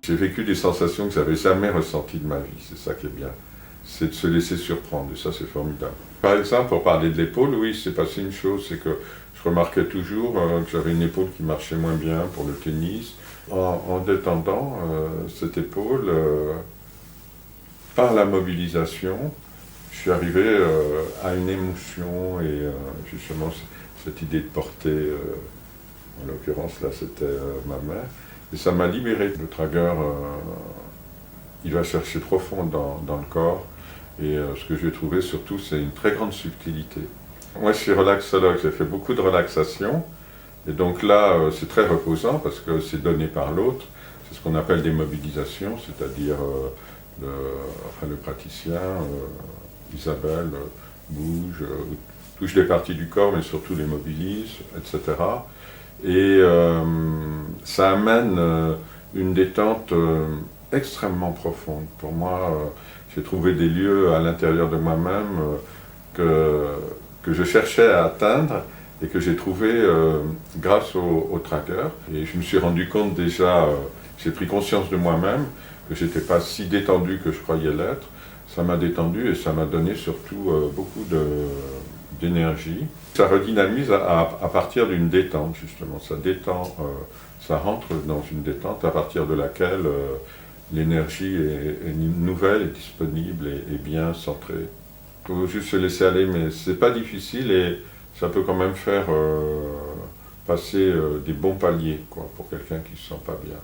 J'ai vécu des sensations que j'avais jamais ressenties de ma vie, c'est ça qui est bien. C'est de se laisser surprendre, et ça c'est formidable. Par exemple, pour parler de l'épaule, oui, c'est passé une chose, c'est que je remarquais toujours que j'avais une épaule qui marchait moins bien pour le tennis. En détendant cette épaule, par la mobilisation, je suis arrivé à une émotion et justement cette idée de porter, en l'occurrence là c'était ma mère, et ça m'a libéré. Le tragueur, il va chercher profond dans le corps et ce que j'ai trouvé surtout c'est une très grande subtilité. Moi je suis relaxologue, j'ai fait beaucoup de relaxation et donc là c'est très reposant parce que c'est donné par l'autre, c'est ce qu'on appelle des mobilisations, c'est-à-dire le praticien, Isabelle, bouge, touche des parties du corps mais surtout les mobilise, etc. Et ça amène une détente extrêmement profonde. Pour moi, j'ai trouvé des lieux à l'intérieur de moi-même que je cherchais à atteindre et que j'ai trouvé grâce au tracker. Et je me suis rendu compte déjà, j'ai pris conscience de moi-même, que je n'étais pas si détendu que je croyais l'être. Ça m'a détendu et ça m'a donné surtout beaucoup d'énergie. Ça redynamise à partir d'une détente, justement. Ça détend, ça rentre dans une détente à partir de laquelle l'énergie est nouvelle, est disponible et bien centrée. Il faut juste se laisser aller, mais c'est pas difficile et ça peut quand même faire passer des bons paliers, quoi, pour quelqu'un qui se sent pas bien.